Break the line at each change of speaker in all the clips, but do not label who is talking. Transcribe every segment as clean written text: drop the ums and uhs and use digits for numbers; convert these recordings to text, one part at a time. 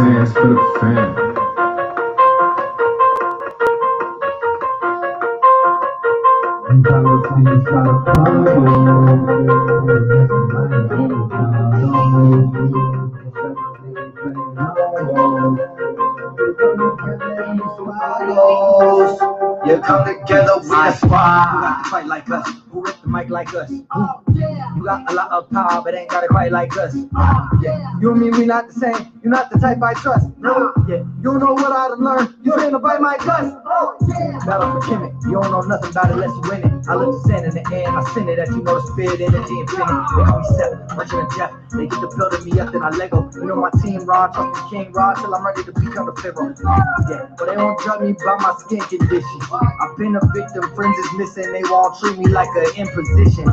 fans, for the fans.
You come together, we a squad. You got to fight like us. Who rip the mic like us? You got a lot of power, but ain't got it quite like us. Yeah. You and me, we not the same. You're not the type I trust. No. Yeah. You don't know what I done learned. You trying to bite my dust. Battle for Kemet. You don't know nothing about it unless you win it. I look to sin in the end. I send it that you know the spirit, energy, infinite. They call me Seth, Merchant and Jeff. They get to building me up, then I Lego. You know my team, Rod, trust the king, Rod, till I'm ready to become the Pharaoh. Yeah, but they won't judge me by my skin condition. I've been a victim, friends is missing. They won't treat me like an imposition.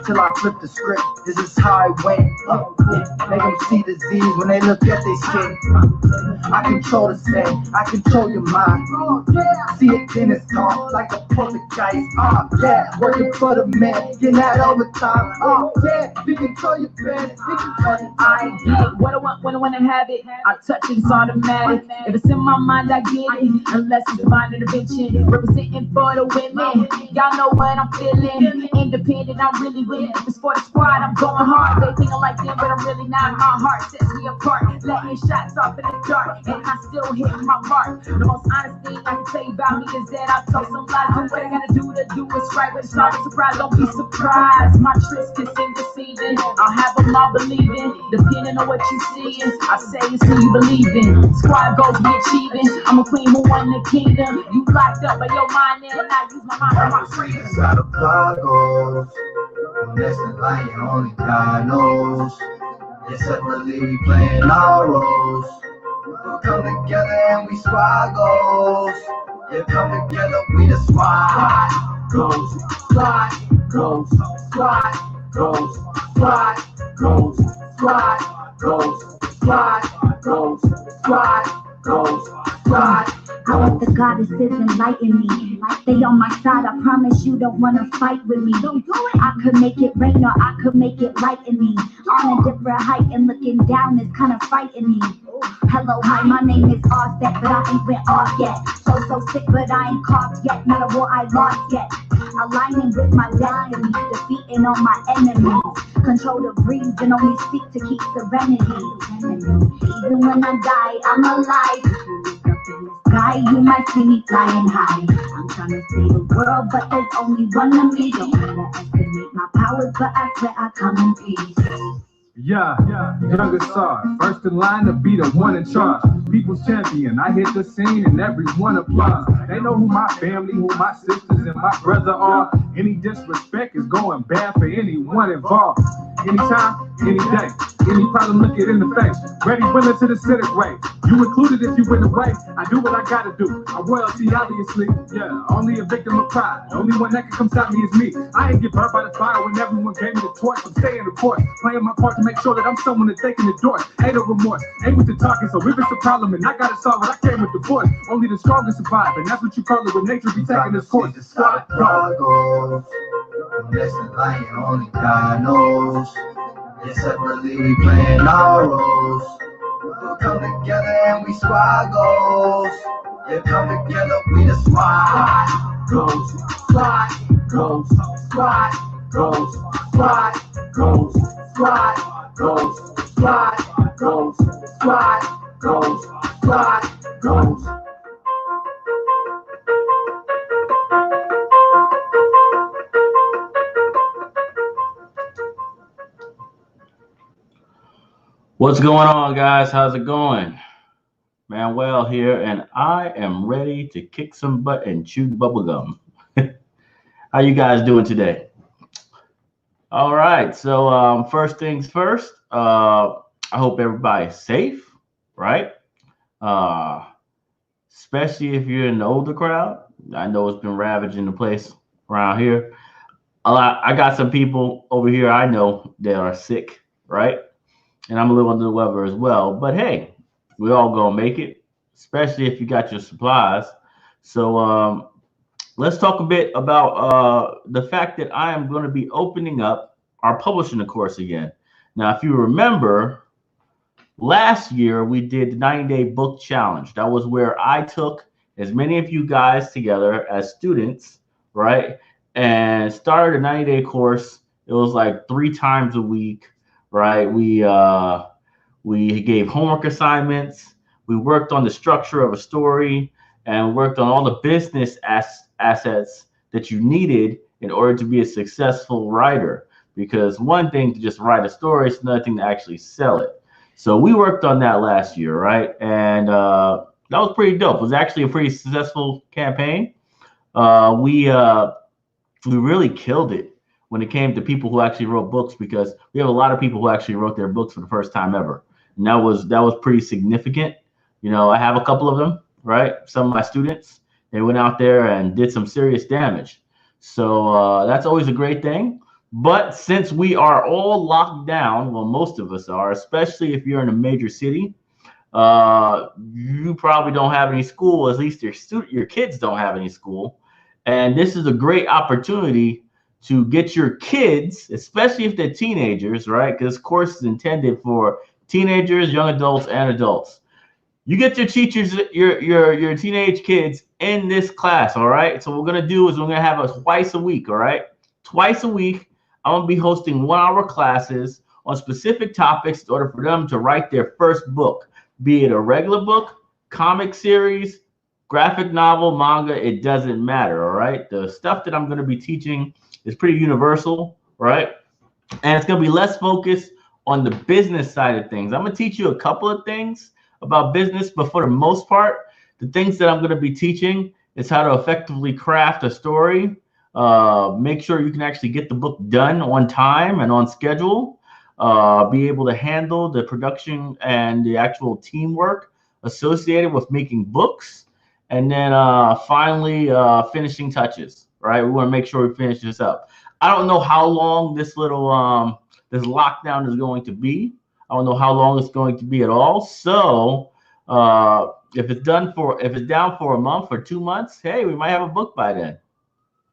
Till I flip the script, this is how I went. Yeah. Make them see disease when they look at their skin. I control the stain, I control your mind. See it, then it's gone, like a poltergeist. Yeah, working for the man, getting that overtime. Yeah, you control your fans, you control your
I get what I want when I want to have it. I touch it, it's automatic. If it's in my mind, I get it. Unless it's divine intervention, representing for the women. Y'all know what I'm feeling. Independent, I'm really with it. If it's for the squad, I'm going hard. They think I'm like them, but I'm really not. My heart sets me apart, letting shots off in the dark, and I still hit my mark. The most honest thing I can tell you about me is that I told some lies. Do what I gotta do to do what's right, but it's not a surprise. Don't be surprised. My tricks can seem deceiving. I'll have them all believing, depending on what you see. I say it's who you believe in. Squad goals be achieving. I'm a queen who won the kingdom. You locked up by your mind, and I use my mind for my freedom.
Got a plot goals. That's the light, only God knows. Yes, separately we playing our roles. We come together and we squad goals. Yeah, come together, we the squad goals. Squad goals. Squad goals. Squad goals. Squad goals. Squad goals. Squad goals. Squad.
I let the goddesses enlighten me. They on my side, I promise you don't wanna fight with me. Don't do it. I could make it rain or I could make it lightning. On a different height and looking down is kinda frightening. Hello, hi, my name is Offset, but I ain't been off yet. So sick, but I ain't coughed yet. Not a war I lost yet. Aligning with my destiny, defeating all my enemies. Control the breeze and only speak to keep serenity. Even when I die, I'm alive. Sky, you might see me flying high. I'm trying to save the world, but there's only one of me. Don't underestimate my powers, but I swear I come in peace.
Yeah, youngest Sar, first in line to be the one in charge. People's champion, I hit the scene and everyone applauds. They know who my family, who my sisters and my brother are. Any disrespect is going bad for anyone involved. Anytime, any day, any problem, look it in the face. Ready, willing to the civic way. You included if you win the way. I do what I gotta do. I'm royalty, obviously. Yeah, only a victim of pride. The only one that can come stop me is me. I ain't get burnt by the fire when everyone gave me the torch. I'm staying the course, playing my part to make sure that I'm someone that's taking the door. Ain't no remorse, ain't with the talking. So if it's a problem and I gotta solve it, I came with the force. Only the strongest survive, and that's what you call it when nature be taking its course.
The squad goals. That's the light, only God knows. Yes, separately we playing our roles. We'll come together and we squad goals. Yeah, come together, we the squad goals. Squad goals. Squad goals. Squad goals. Squad goals. Squad goals. Squad goals. Squad goals.
What's going on, guys? How's it going? Manuel here, and I am ready to kick some butt and chew bubblegum. How you guys doing today? All right, so first things first, I hope everybody's safe, right? Especially if you're in the older crowd. I know it's been ravaging the place around here. I got some people over here I know that are sick, right? And I'm a little under the weather as well. But hey, we all gonna make it, especially if you got your supplies. So let's talk a bit about the fact that I am going to be opening up our publishing course again. Now, if you remember, last year we did the 90-day book challenge. That was where I took as many of you guys together as students, right, and started a 90-day course. It was like 3 times a week, right? We gave homework assignments. We worked on the structure of a story and worked on all the business assets that you needed in order to be a successful writer. Because one thing to just write a story, it's another thing to actually sell it. So we worked on that last year, right? And that was pretty dope. It was actually a pretty successful campaign. We really killed it when it came to people who actually wrote books, because we have a lot of people who actually wrote their books for the first time ever. And that was pretty significant. You know, I have a couple of them, right? Some of my students, they went out there and did some serious damage. So that's always a great thing. But since we are all locked down, well, most of us are, especially if you're in a major city, you probably don't have any school. At least your kids don't have any school. And this is a great opportunity to get your kids, especially if they're teenagers, right? Because this course is intended for teenagers, young adults, and adults. You get your teachers, your teenage kids in this class, all right? So what we're gonna do is we're gonna have it twice a week, all right? Twice a week, I'm gonna be hosting 1-hour classes on specific topics in order for them to write their first book, be it a regular book, comic series, graphic novel, manga, it doesn't matter, all right? The stuff that I'm gonna be teaching is pretty universal, right? And it's gonna be less focused on the business side of things. I'm gonna teach you a couple of things about business, but for the most part, the things that I'm gonna be teaching is how to effectively craft a story, make sure you can actually get the book done on time and on schedule, be able to handle the production and the actual teamwork associated with making books, and then finally finishing touches, right? We want to make sure we finish this up. I don't know how long this little this lockdown is going to be. I don't know how long it's going to be at all. So if it's down for a month or 2 months, hey, we might have a book by then.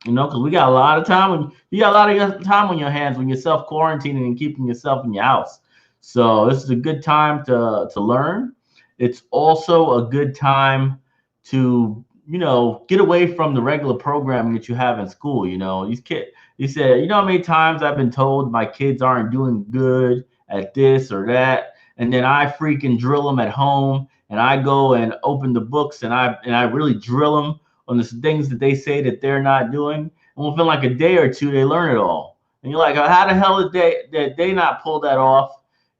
You know, because we got a lot of time. You got a lot of time on your hands when you're self-quarantining and keeping yourself in your house. So this is a good time to learn. It's also a good time to, you know, get away from the regular programming that you have in school. You know, these kids, you said, you know how many times I've been told my kids aren't doing good at this or that, and then I freaking drill them at home, and I go and open the books and I really drill them on the things that they say that they're not doing. And within like a day or two, they learn it all. And you're like, how the hell did they not pull that off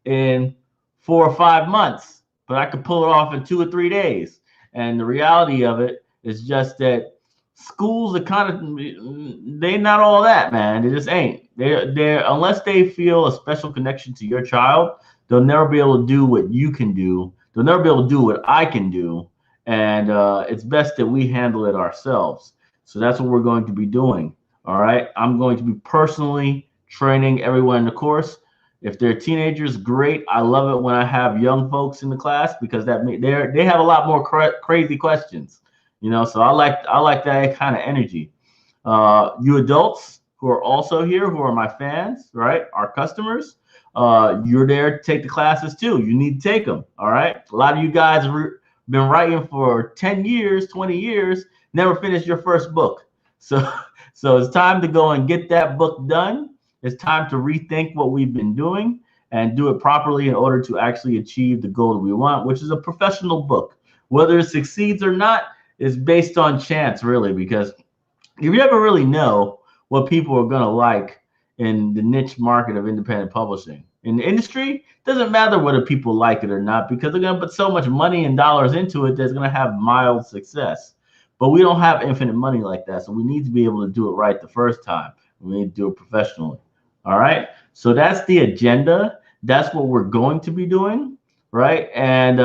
in 4 or 5 months? But I could pull it off in 2 or 3 days. And the reality of it is just that schools are kind of, they not all that, man. They just ain't. They're unless they feel a special connection to your child, they'll never be able to do what you can do. They'll never be able to do what I can do. And it's best that we handle it ourselves. So that's what we're going to be doing. All right. I'm going to be personally training everyone in the course. If they're teenagers, great. I love it when I have young folks in the class, because they have a lot more crazy questions, you know. So I like that kind of energy. You adults who are also here, who are my fans, right? Our customers, you're there to take the classes too. You need to take them. All right. A lot of you guys have been writing for 10 years, 20 years, never finished your first book. So it's time to go and get that book done. It's time to rethink what we've been doing and do it properly in order to actually achieve the goal that we want, which is a professional book. Whether it succeeds or not is based on chance, really, because if you ever really know what people are going to like in the niche market of independent publishing, in the industry, it doesn't matter whether people like it or not, because they're going to put so much money and dollars into it that's going to have mild success. But we don't have infinite money like that, so we need to be able to do it right the first time. We need to do it professionally. All right, so that's the agenda. That's what we're going to be doing, right? And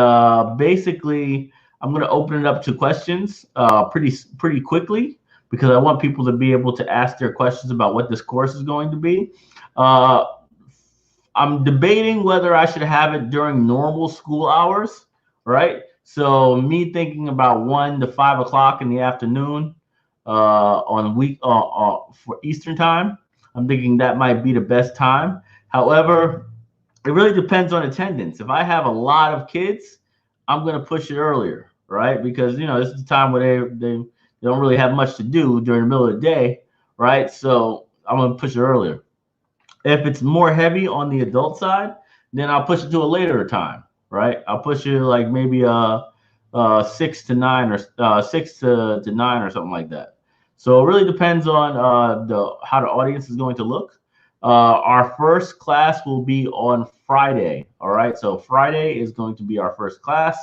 basically, I'm going to open it up to questions pretty quickly, because I want people to be able to ask their questions about what this course is going to be. I'm debating whether I should have it during normal school hours, right? So me thinking about 1 to 5 o'clock in the afternoon for Eastern time. I'm thinking that might be the best time. However, it really depends on attendance. If I have a lot of kids, I'm going to push it earlier, right? Because, you know, this is the time where they don't really have much to do during the middle of the day, right? So I'm going to push it earlier. If it's more heavy on the adult side, then I'll push it to a later time, right? I'll push it like maybe 6 to 9 or 6 to 9 or something like that. So it really depends on how the audience is going to look. Our first class will be on Friday. All right. So Friday is going to be our first class.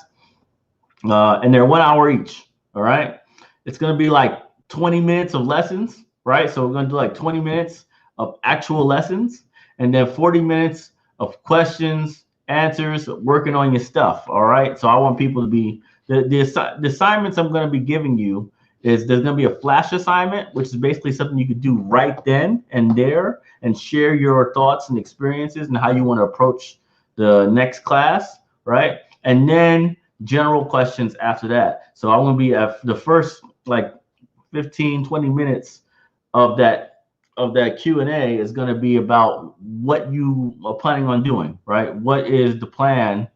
And they're 1 hour each. All right. It's going to be like 20 minutes of lessons. Right. So we're going to do like 20 minutes of actual lessons and then 40 minutes of questions, answers, working on your stuff. All right. So I want people to be the assignments I'm going to be giving you is there's going to be a flash assignment, which is basically something you could do right then and there and share your thoughts and experiences and how you want to approach the next class, right? And then general questions after that. So I'm going to be at the first like 15, 20 minutes of that Q&A is going to be about what you are planning on doing, right? What is the plan,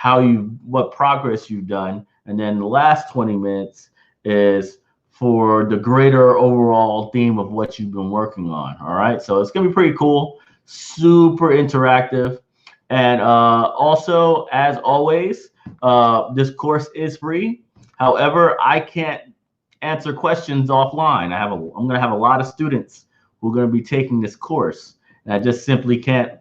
what progress you've done. And then the last 20 minutes is for the greater overall theme of what you've been working on. All right. So it's going to be pretty cool, super interactive. And also, as always, this course is free. However, I can't answer questions offline. I'm going to have a lot of students who are going to be taking this course. And I just simply can't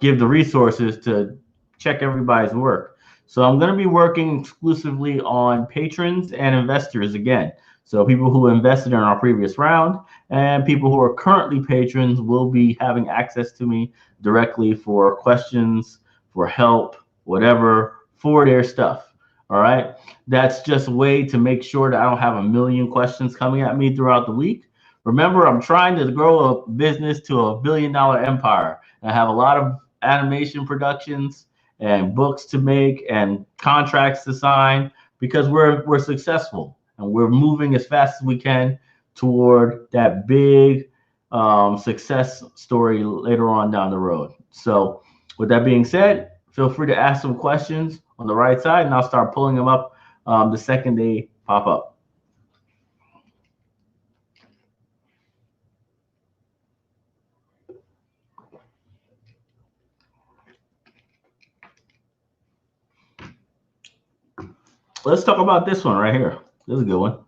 give the resources to check everybody's work. So I'm going to be working exclusively on patrons and investors again. So people who invested in our previous round and people who are currently patrons will be having access to me directly for questions, for help, whatever, for their stuff. All right. That's just a way to make sure that I don't have a million questions coming at me throughout the week. Remember, I'm trying to grow a business to $1 billion empire. And I have a lot of animation productions and books to make and contracts to sign because we're successful and we're moving as fast as we can toward that big success story later on down the road. So with that being said, feel free to ask some questions on the right side and I'll start pulling them up the second they pop up. Let's talk about this one right here. This is a good one.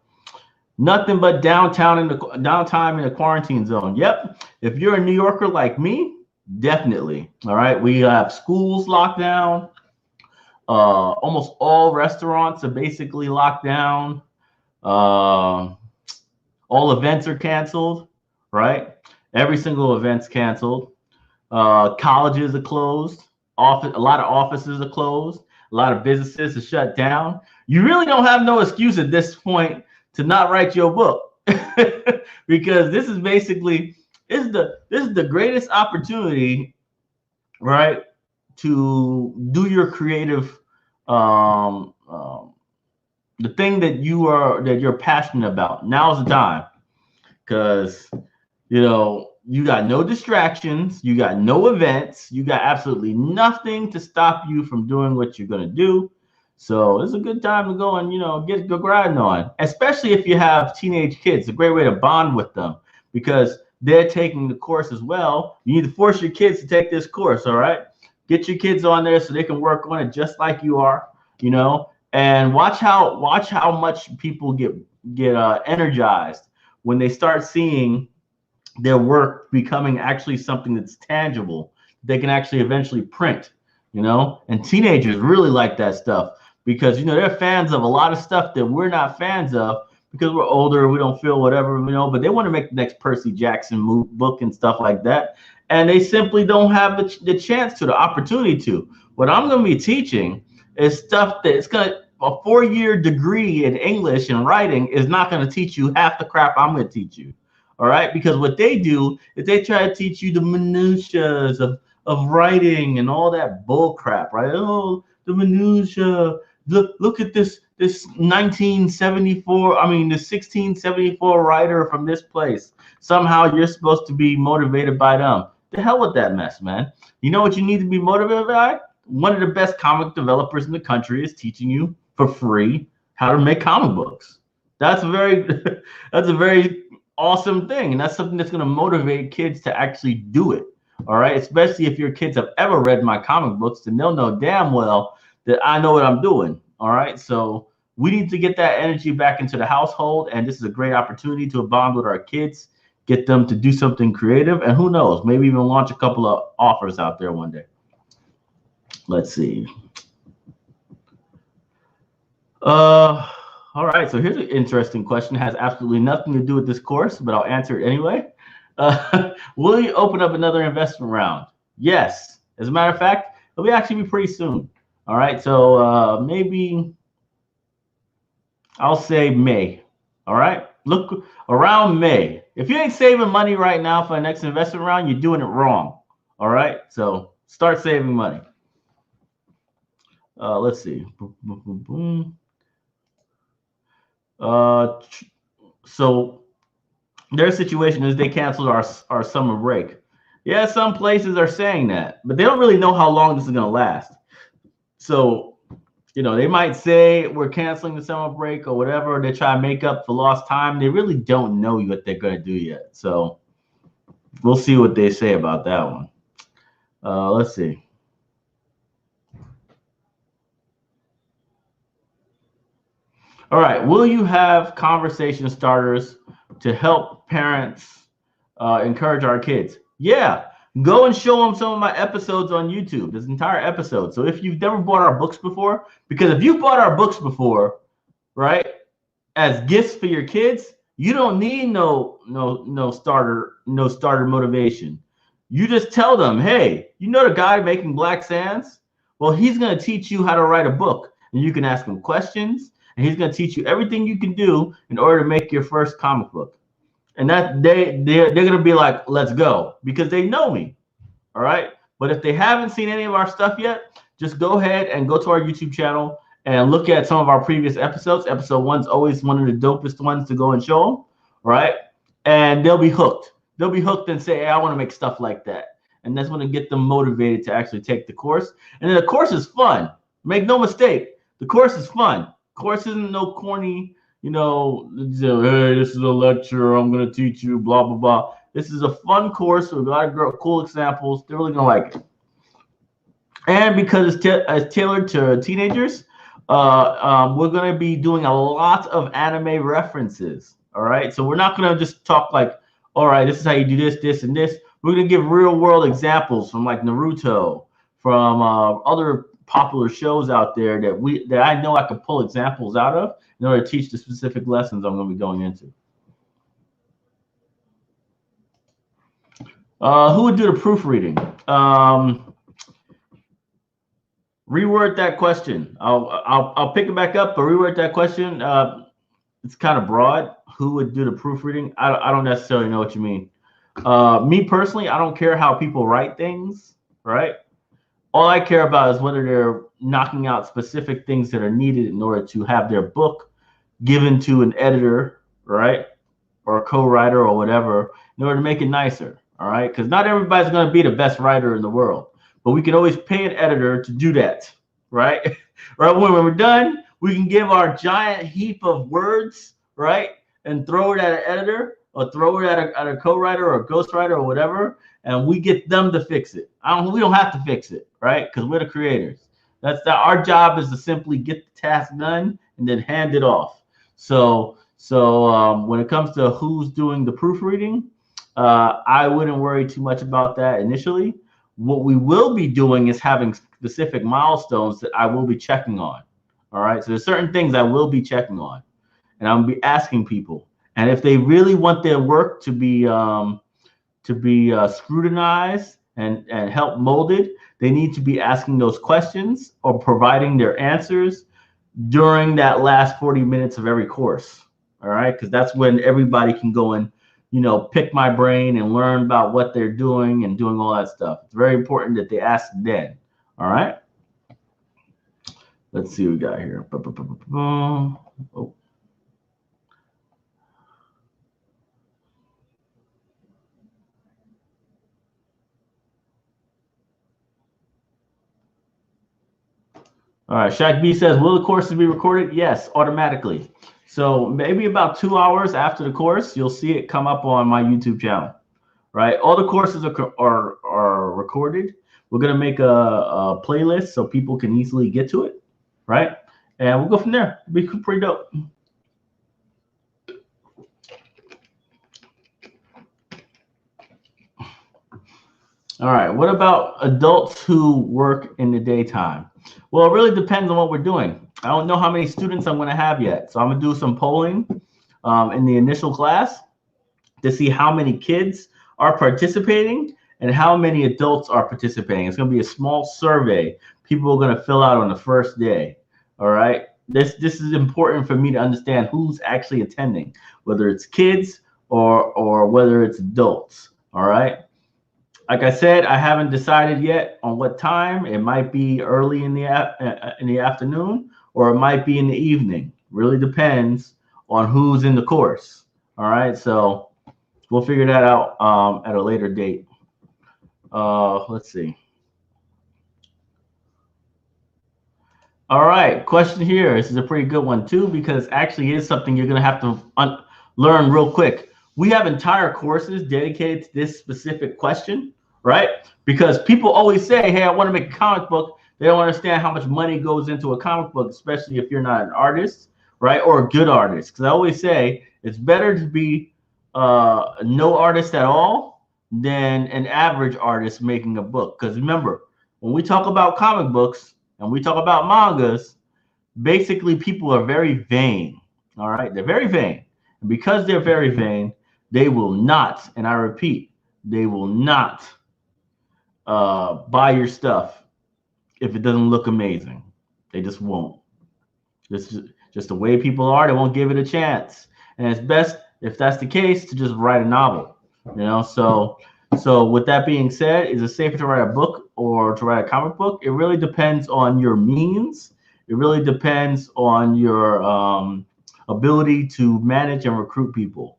Nothing but downtime in the quarantine zone. Yep. If you're a New Yorker like me, definitely. All right. We have schools locked down. Almost all restaurants are basically locked down. All events are canceled. Right. Every single event's canceled. Colleges are closed. A lot of offices are closed. A lot of businesses are shut down. You really don't have no excuse at this point to not write your book because this is basically this is the greatest opportunity, right, to do your creative the thing that you're passionate about. Now's the time because you got no distractions, you got no events, you got absolutely nothing to stop you from doing what you're going to do. So it's a good time to go and, get go grinding on, especially if you have teenage kids. It's a great way to bond with them because they're taking the course as well. You need to force your kids to take this course. All right. Get your kids on there so they can work on it just like you are, and watch how much people get energized when they start seeing their work becoming actually something that's tangible. They can actually eventually print, and teenagers really like that stuff because, they're fans of a lot of stuff that we're not fans of because we're older, we don't feel whatever, but they want to make the next Percy Jackson book and stuff like that. And they simply don't have the chance to, the opportunity to. What I'm going to be teaching is stuff that it's going to, a 4-year degree in English and writing is not going to teach you half the crap I'm going to teach you. All right. Because what they do is they try to teach you the minutiae of writing and all that bull crap, right? Oh, the minutiae. Look at this 1674 writer from this place. Somehow you're supposed to be motivated by them. The hell with that mess, man. You know what you need to be motivated by? One of the best comic developers in the country is teaching you for free how to make comic books. That's a very awesome thing, and that's something that's going to motivate kids to actually do it. All right, especially if your kids have ever read my comic books, then they'll know damn well that I know what I'm doing. All right, so we need to get that energy back into the household, and this is a great opportunity to bond with our kids, get them to do something creative, and who knows, maybe even launch a couple of offers out there one day. Let's see. All right, so here's an interesting question. It has absolutely nothing to do with this course, but I'll answer it anyway. Will you open up another investment round? Yes. As a matter of fact, it'll actually be pretty soon. All right, so maybe I'll say May. All right, look around May. If you ain't saving money right now for the next investment round, you're doing it wrong. All right, so start saving money. Let's see. So their situation is they canceled our summer break. Yeah, some places are saying that, but they don't really know how long this is going to last. So, you know, they might say we're canceling the summer break or whatever. They try to make up for lost time. They really don't know what they're going to do yet. So we'll see what they say about that one. Let's see. All right, will you have conversation starters to help parents encourage our kids? Yeah, go and show them some of my episodes on YouTube, this entire episode. So if you've never bought our books before, because if you bought our books before, right, as gifts for your kids, you don't need no starter motivation. You just tell them, hey, you know the guy making Black Sands? Well, he's going to teach you how to write a book, and you can ask him questions. And he's going to teach you everything you can do in order to make your first comic book. And that they're going to be like, let's go, because they know me. All right. But if they haven't seen any of our stuff yet, just go ahead and go to our YouTube channel and look at some of our previous episodes. Episode 1's always one of the dopest ones to go and show them. Right. And they'll be hooked. They'll be hooked and say, hey, I want to make stuff like that. And that's going to get them motivated to actually take the course. And then the course is fun. Make no mistake. The course is fun. Course isn't no corny, you know, hey, this is a lecture, I'm going to teach you, blah, blah, blah. This is a fun course with a lot of cool examples. They're really going to like it. And because it's tailored to teenagers, we're going to be doing a lot of anime references. All right. So we're not going to just talk like, all right, this is how you do this, this, and this. We're going to give real world examples from like Naruto, from other popular shows out there that I know I could pull examples out of in order to teach the specific lessons I'm going to be going into. Who would do the proofreading? Reword that question. I'll pick it back up, but reword that question. It's kind of broad. Who would do the proofreading? I don't necessarily know what you mean. Me personally, I don't care how people write things, right? All I care about is whether they're knocking out specific things that are needed in order to have their book given to an editor, right? Or a co-writer or whatever, in order to make it nicer, all right? Because not everybody's going to be the best writer in the world, but we can always pay an editor to do that, right? Right, when we're done, we can give our giant heap of words, right? And throw it at an editor or throw it at a co-writer or a ghostwriter or whatever, and we get them to fix it. We don't have to fix it, right? Because we're the creators. Our job is to simply get the task done and then hand it off. So when it comes to who's doing the proofreading, I wouldn't worry too much about that initially. What we will be doing is having specific milestones that I will be checking on. All right. So there's certain things I will be checking on, and I'm gonna be asking people. And if they really want their work to be scrutinized and help molded, they need to be asking those questions or providing their answers during that last 40 minutes of every course. All right, because that's when everybody can go and, you know, pick my brain and learn about what they're doing and doing all that stuff. It's very important that they ask then. All right. Let's see what we got here. Oh. All right, Shaq B says, will the courses be recorded? Yes, automatically. So maybe about 2 hours after the course, you'll see it come up on my YouTube channel, right? All the courses are recorded. We're gonna make a playlist so people can easily get to it, right? And we'll go from there. It'll be pretty dope. All right, what about adults who work in the daytime? Well, it really depends on what we're doing. I don't know how many students I'm going to have yet. So I'm going to do some polling in the initial class to see how many kids are participating and how many adults are participating. It's going to be a small survey people are going to fill out on the first day. All right. This is important for me to understand who's actually attending, whether it's kids or whether it's adults. All right. Like I said, I haven't decided yet on what time. It might be early in the afternoon, or it might be in the evening. Really depends on who's in the course. All right, so we'll figure that out at a later date. Let's see. All right, question here. This is a pretty good one too, because actually is something you're going to have to learn real quick. We have entire courses dedicated to this specific question, right? Because people always say, hey, I want to make a comic book. They don't understand how much money goes into a comic book, especially if you're not an artist, right? Or a good artist. Because I always say it's better to be no artist at all than an average artist making a book. Because remember, when we talk about comic books and we talk about mangas, basically people are very vain, all right? They're very vain. And because they're very vain, they will not, and I repeat, they will not buy your stuff if it doesn't look amazing. They just won't. Just the way people are, they won't give it a chance. And it's best, if that's the case, to just write a novel. You know, so with that being said, is it safer to write a book or to write a comic book? It really depends on your means. It really depends on your ability to manage and recruit people.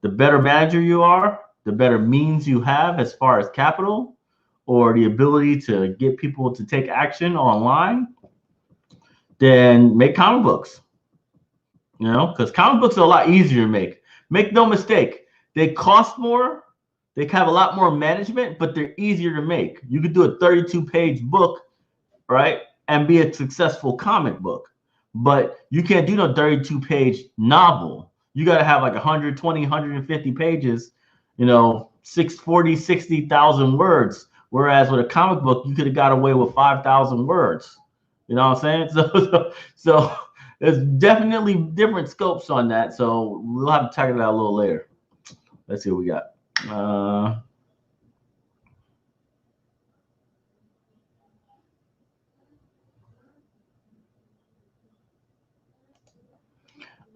The better manager you are, the better means you have as far as capital or the ability to get people to take action online, then make comic books. You know, because comic books are a lot easier to make. Make no mistake, they cost more, they have a lot more management, but they're easier to make. You could do a 32-page book, right, and be a successful comic book. But you can't do no 32-page novel. You got to have like 120, 150 pages, you know, 60,000 words. Whereas with a comic book, you could have got away with 5,000 words. You know what I'm saying? So there's definitely different scopes on that. So we'll have to check it out a little later. Let's see what we got.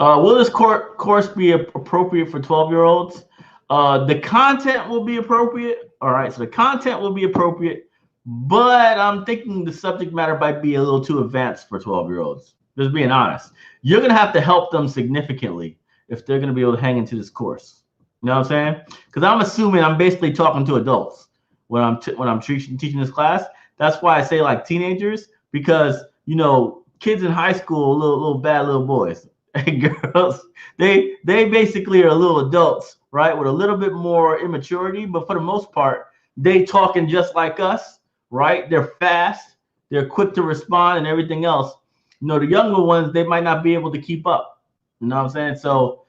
Will this course be appropriate for 12-year-olds? The content will be appropriate. All right, so the content will be appropriate, but I'm thinking the subject matter might be a little too advanced for 12-year-olds. Just being honest. You're going to have to help them significantly if they're going to be able to hang into this course. You know what I'm saying? Because I'm assuming I'm basically talking to adults when I'm teaching this class. That's why I say like teenagers, because, you know, kids in high school, little bad little boys. And girls, they basically are little adults, right, with a little bit more immaturity, but for the most part, they talking just like us, right? They're fast, they're quick to respond, and everything else. You know, the younger ones, they might not be able to keep up. You know what I'm saying? So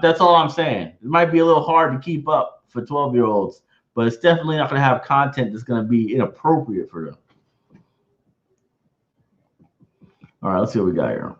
that's all I'm saying. It might be a little hard to keep up for 12-year-olds, but it's definitely not going to have content that's going to be inappropriate for them. All right, let's see what we got here.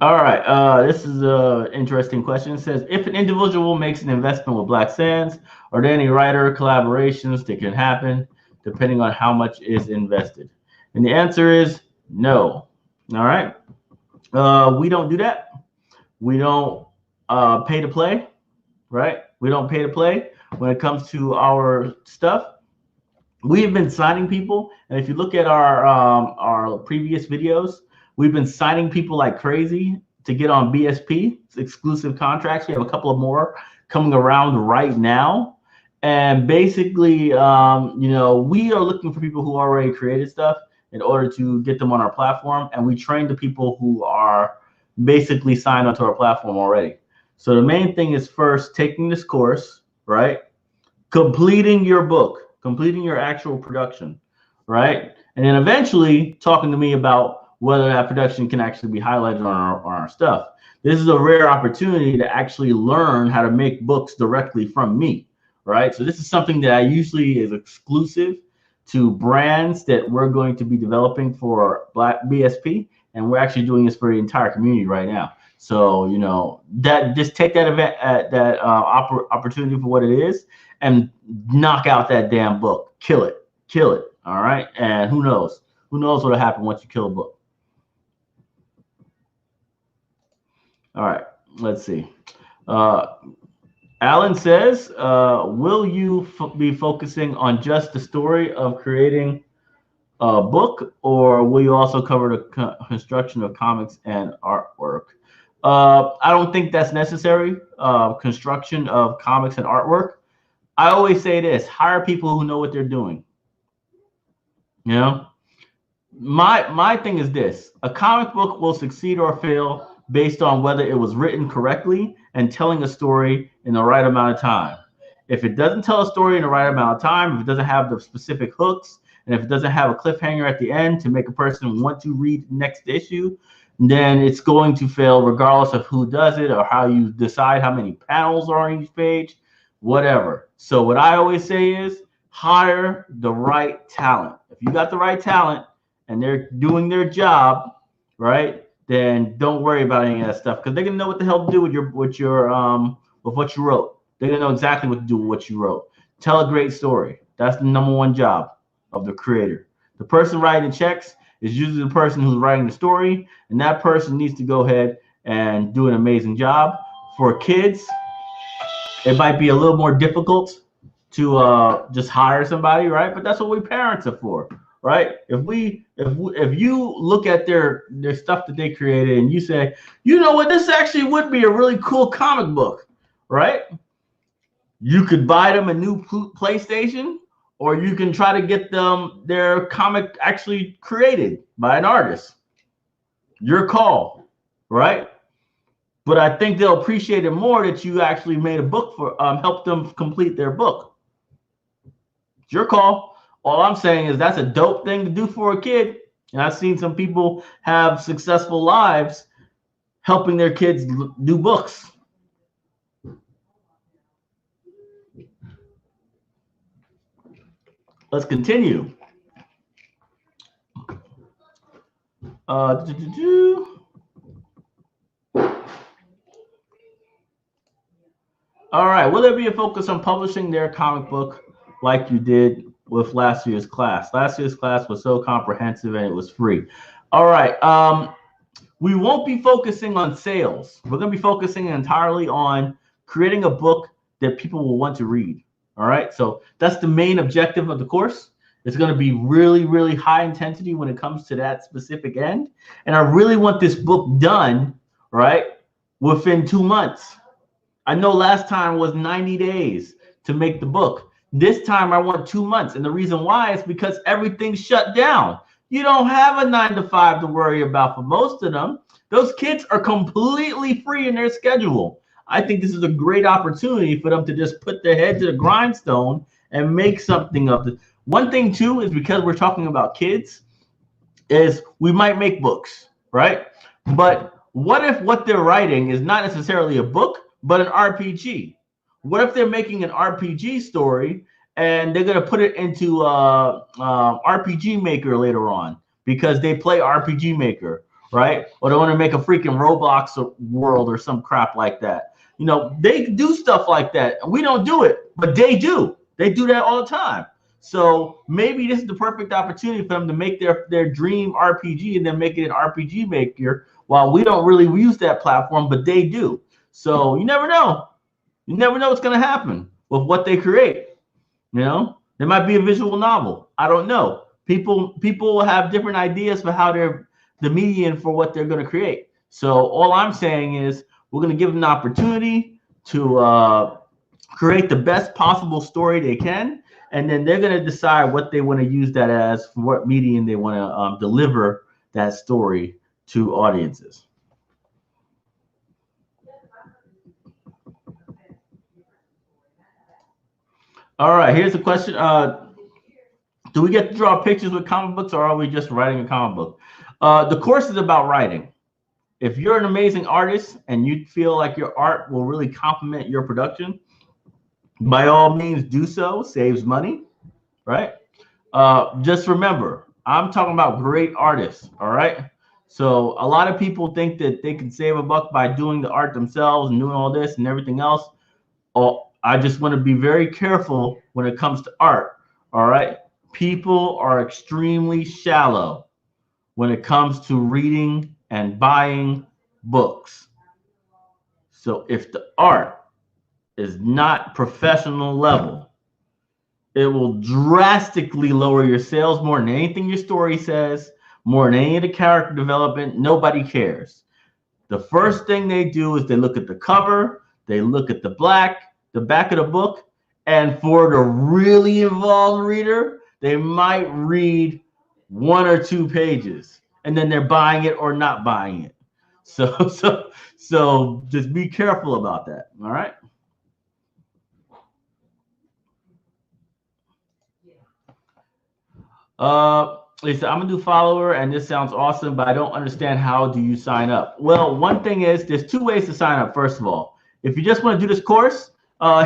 All right, this is an interesting question. It says, if an individual makes an investment with Black Sands, are there any writer collaborations that can happen depending on how much is invested? And the answer is no. All right, we don't do that. We don't pay to play, right? We don't pay to play when it comes to our stuff. We have been signing people, and if you look at our previous videos, we've been signing people like crazy to get on BSP, exclusive contracts. We have a couple of more coming around right now. And basically, we are looking for people who already created stuff in order to get them on our platform. And we train the people who are basically signed onto our platform already. So the main thing is first taking this course, right? Completing your book, completing your actual production, right? And then eventually talking to me about whether that production can actually be highlighted on our stuff. This is a rare opportunity to actually learn how to make books directly from me, right? So this is something that I usually is exclusive to brands that we're going to be developing for Black BSP, and we're actually doing this for the entire community right now. So that just take that event opportunity for what it is, and knock out that damn book, kill it, all right? And who knows what'll happen once you kill a book. All right, let's see. Alan says, will you be focusing on just the story of creating a book, or will you also cover the construction of comics and artwork? I don't think that's necessary, construction of comics and artwork. I always say this: hire people who know what they're doing. My thing is this: a comic book will succeed or fail based on whether it was written correctly and telling a story in the right amount of time. If it doesn't tell a story in the right amount of time, if it doesn't have the specific hooks, and if it doesn't have a cliffhanger at the end to make a person want to read the next issue, then it's going to fail regardless of who does it or how you decide how many panels are on each page, whatever. So what I always say is hire the right talent. If you got the right talent and they're doing their job, right, then don't worry about any of that stuff, because they're gonna know what the hell to do with what you wrote. They're gonna know exactly what to do with what you wrote. Tell a great story. That's the #1 job of the creator. The person writing the checks is usually the person who's writing the story, and that person needs to go ahead and do an amazing job. For kids, it might be a little more difficult to just hire somebody, right? But that's what we parents are for, right? If you look at their stuff that they created and you say, you know what, this actually would be a really cool comic book, right? You could buy them a new PlayStation, or you can try to get them their comic actually created by an artist. Your call, right? But I think they'll appreciate it more that you actually made a book for help them complete their book. It's your call. All I'm saying is that's a dope thing to do for a kid. And I've seen some people have successful lives helping their kids do books. Let's continue. All right. Will there be a focus on publishing their comic book like you did with last year's class? Last year's class was so comprehensive and it was free. All right. We won't be focusing on sales. We're going to be focusing entirely on creating a book that people will want to read. All right. So that's the main objective of the course. It's going to be really, really high intensity when it comes to that specific end. And I really want this book done, right, within 2 months. I know last time was 90 days to make the book. This time I want 2 months. And the reason why is because everything's shut down. You don't have a 9 to 5 to worry about for most of them. Those kids are completely free in their schedule. I think this is a great opportunity for them to just put their head to the grindstone and make something of it. One thing too is, because we're talking about kids, is we might make books, right? But what if what they're writing is not necessarily a book, but an RPG? What if they're making an RPG story and they're going to put it into RPG Maker later on because they play RPG Maker, right? Or they want to make a freaking Roblox world or some crap like that. You know, they do stuff like that. We don't do it, but they do. They do that all the time. So maybe this is the perfect opportunity for them to make their dream RPG and then make it an RPG Maker, while we don't really use that platform, but they do. So you never know. You never know what's going to happen with what they create. You know, there might be a visual novel. I don't know. People have different ideas for how they're the median for what they're going to create. So all I'm saying is we're going to give them the opportunity to create the best possible story they can, and then they're going to decide what they want to use that as, for what medium they want to deliver that story to audiences. All right, here's the question. Do we get to draw pictures with comic books, or are we just writing a comic book? The course is about writing. If you're an amazing artist and you feel like your art will really complement your production, by all means do so. Saves money, right? Just remember, I'm talking about great artists, all right? So a lot of people think that they can save a buck by doing the art themselves and doing all this and everything else. Oh, I just want to be very careful when it comes to art, all right? People are extremely shallow when it comes to reading and buying books. So if the art is not professional level, it will drastically lower your sales more than anything your story says, more than any of the character development. Nobody cares. The first thing they do is they look at the cover, they look at the back of the book, and for the really involved reader, they might read 1 or 2 pages, and then they're buying it or not buying it. So just be careful about that. All right. They said, I'm gonna do follower, and this sounds awesome, but I don't understand, how do you sign up? Well, one thing is, there's 2 ways to sign up. First of all, if you just want to do this course,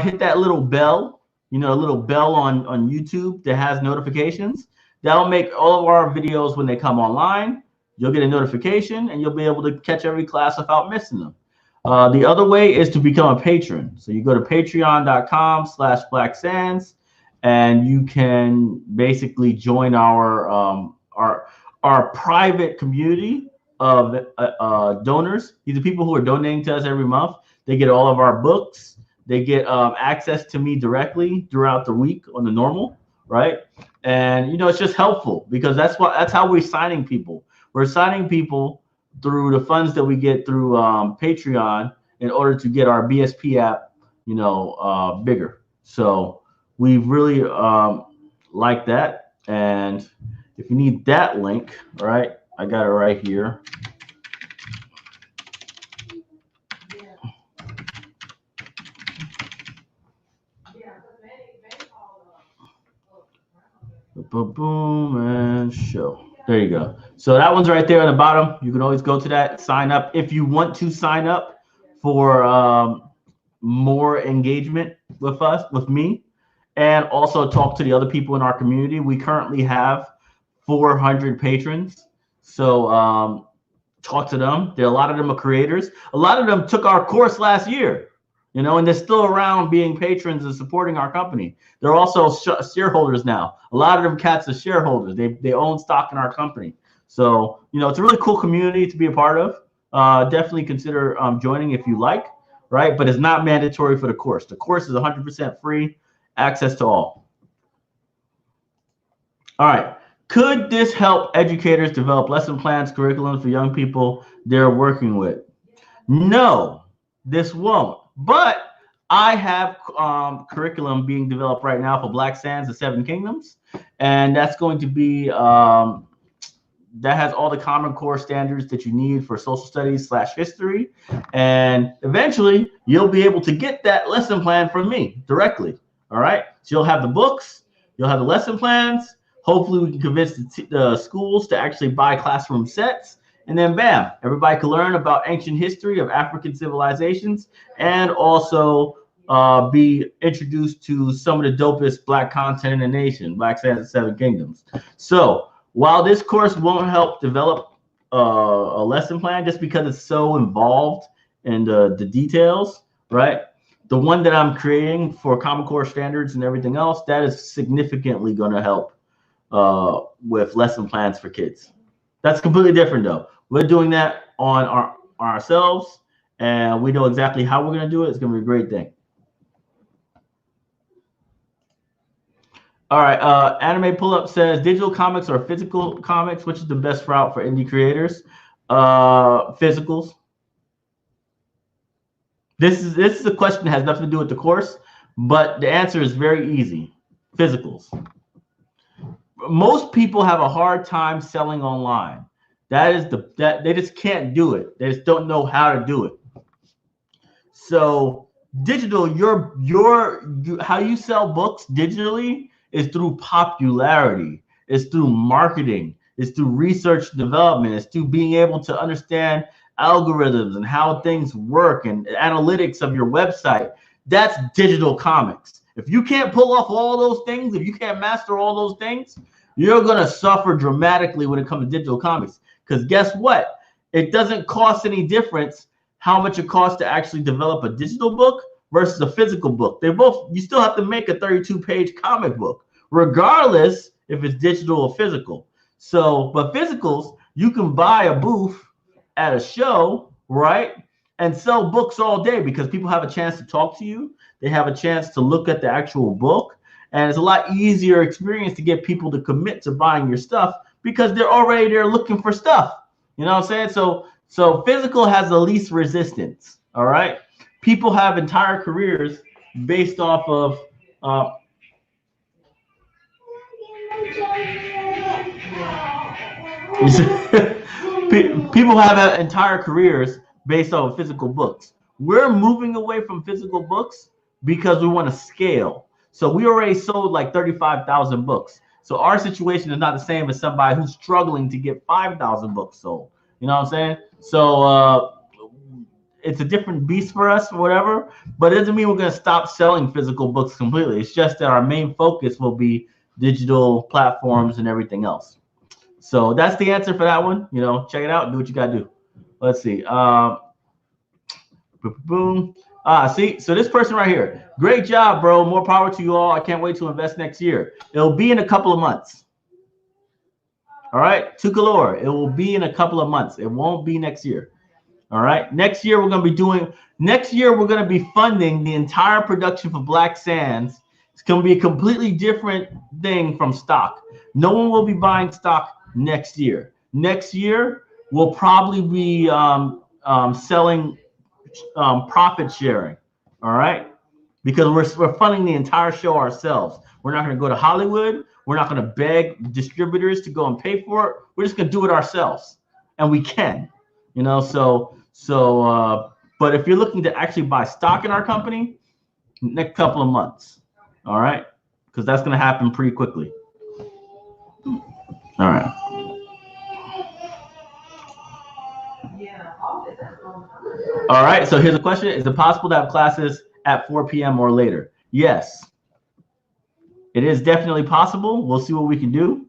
hit that little bell, a little bell on YouTube that has notifications. That'll make all of our videos, when they come online, you'll get a notification and you'll be able to catch every class without missing them. The other way is to become a patron. So you go to patreon.com/blacksands, and you can basically join our private community of donors. These are people who are donating to us every month. They get all of our books. They get access to me directly throughout the week on the normal, right? And it's just helpful, because that's how we're signing people. We're signing people through the funds that we get through Patreon in order to get our BSP app, bigger. So we really like that. And if you need that link, all right, I got it right here. Boom and show. There you go. So that one's right there on the bottom. You can always go to that, sign up. If you want to sign up for more engagement with us, with me, and also talk to the other people in our community. We currently have 400 patrons. So talk to them. A lot of them are creators. A lot of them took our course last year, and they're still around being patrons and supporting our company. They're also shareholders now. A lot of them cats are shareholders. They own stock in our company. So, it's a really cool community to be a part of. Definitely consider joining if you like, right? But it's not mandatory for the course. The course is 100% free, access to all. All right. Could this help educators develop lesson plans, curriculums for young people they're working with? No, this won't. But I have curriculum being developed right now for Black Sands, the 7 Kingdoms, and that's going to be that has all the Common Core standards that you need for social studies / history, and eventually you'll be able to get that lesson plan from me directly. All right, so you'll have the books, you'll have the lesson plans. Hopefully, we can convince the schools to actually buy classroom sets. And then, bam, everybody can learn about ancient history of African civilizations, and also be introduced to some of the dopest Black content in the nation, Black Sands and 7 Kingdoms. So while this course won't help develop a lesson plan, just because it's so involved in the details, right? The one that I'm creating for Common Core standards and everything else, that is significantly going to help with lesson plans for kids. That's completely different, though. We're doing that on ourselves, and we know exactly how we're going to do it. It's going to be a great thing. All right. Anime Pull-Up says, digital comics or physical comics? Which is the best route for indie creators? Physicals. This is a question that has nothing to do with the course, But the answer is very easy. Physicals. Most people have a hard time selling online. That they just can't do it. They just don't know how to do it. So digital, how you sell books digitally is through popularity. It's through marketing. It's through research development. It's through being able to understand algorithms and how things work and analytics of your website. That's digital comics. If you can't pull off all those things, if you can't master all those things, you're going to suffer dramatically when it comes to digital comics. Because guess what? It doesn't cost any difference how much it costs to actually develop a digital book versus a physical book. You still have to make a 32-page comic book, regardless if it's digital or physical. So, but physicals, you can buy a booth at a show, right? And sell books all day because people have a chance to talk to you. They have a chance to look at the actual book. And it's a lot easier experience to get people to commit to buying your stuff because they're already there looking for stuff. You know what I'm saying? So physical has the least resistance. All right. People have entire careers based off of people have entire careers based on physical books. We're moving away from physical books because we want to scale. So we already sold like 35,000 books. So our situation is not the same as somebody who's struggling to get 5,000 books sold. You know what I'm saying? So it's a different beast for us or whatever, but it doesn't mean we're going to stop selling physical books completely. It's just that our main focus will be digital platforms and everything else. So that's the answer for that one. You know, check it out and do what you got to do. Let's see. Boom. See, so this person right here, great job, bro. More power to you all. I can't wait to invest next year. It'll be in a couple of months. All right, to galore. It will be in a couple of months. It won't be next year. All right, next year we're going to be funding the entire production for Black Sands. It's going to be a completely different thing from stock. No one will be buying stock next year. Next year we'll probably be selling profit sharing. All right, because we're funding the entire show ourselves. We're not going to go to Hollywood. We're not going to beg distributors to go and pay for it. We're just going to do it ourselves, and we can, you know. But if you're looking to actually buy stock in our company, next couple of months, all right, because that's going to happen pretty quickly. All right. All right. So here's a question: is it possible to have classes at 4 p.m. or later? Yes. It is definitely possible. We'll see what we can do.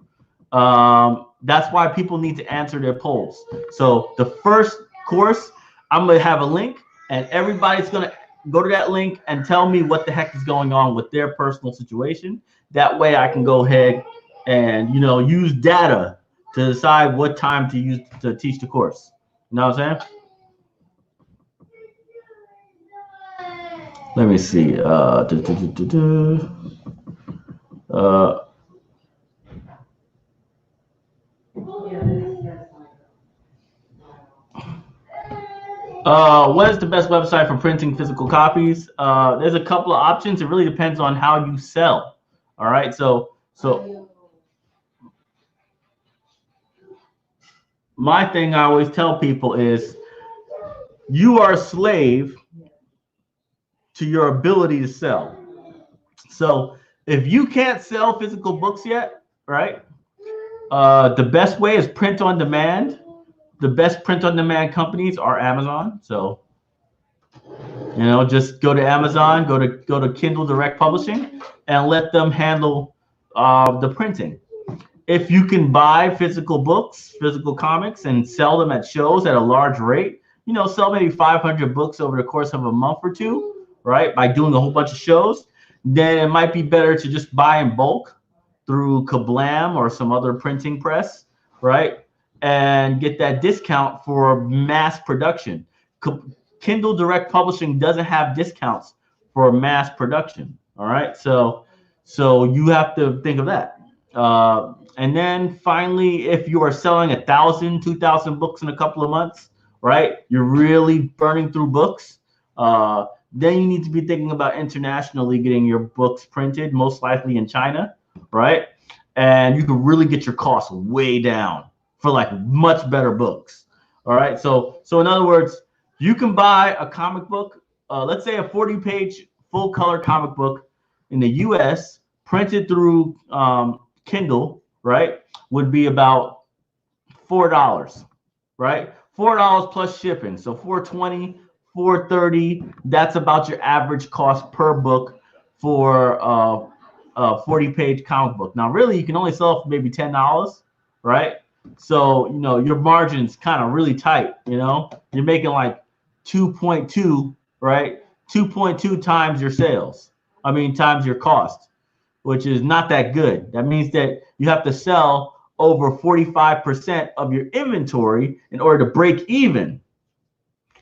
That's why people need to answer their polls. So the first course, I'm going to have a link, and everybody's going to go to that link and tell me what the heck is going on with their personal situation. That way I can go ahead and, you know, use data to decide what time to use to teach the course. You know what I'm saying? Let me see. What is the best website for printing physical copies? There's a couple of options. It really depends on how you sell. All right. So my thing I always tell people is you are a slave to your ability to sell. So if you can't sell physical books yet, right? The best way is print on demand. The best print on demand companies are Amazon. So, you know, just go to Amazon, go to Kindle Direct Publishing, and let them handle the printing. If you can buy physical books, physical comics, and sell them at shows at a large rate, you know, sell maybe 500 books over the course of a month or two, right? By doing a whole bunch of shows, then it might be better to just buy in bulk through KaBlam or some other printing press, right? And get that discount for mass production. Kindle Direct Publishing doesn't have discounts for mass production. All right, so you have to think of that. And then finally, if you are selling 1,000, 2,000 books in a couple of months, right? You're really burning through books. Then you need to be thinking about internationally getting your books printed, most likely in China, right? And you can really get your costs way down for like much better books. All right. So in other words, you can buy a comic book, let's say a 40-page full color comic book in the US, printed through Kindle, right? Would be about $4, right? $4 plus shipping. So $4.20, $4.30. That's about your average cost per book for a 40-page comic book. Now, really, you can only sell it for maybe $10, right? So, you know, your margin's kind of really tight, you know? You're making like 2.2, right? 2.2 times your sales. I mean, times your cost, which is not that good. That means that you have to sell over 45% of your inventory in order to break even.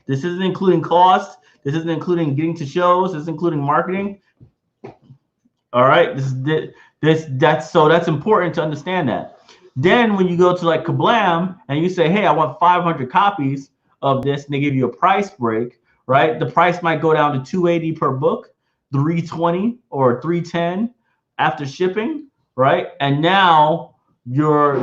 This isn't including costs. This isn't including getting to shows. This is including marketing. All right. That's important to understand that. Then when you go to like KaBlam and you say, hey, I want 500 copies of this, and they give you a price break, right? The price might go down to $280 per book, $320 or $310 after shipping, right? And now your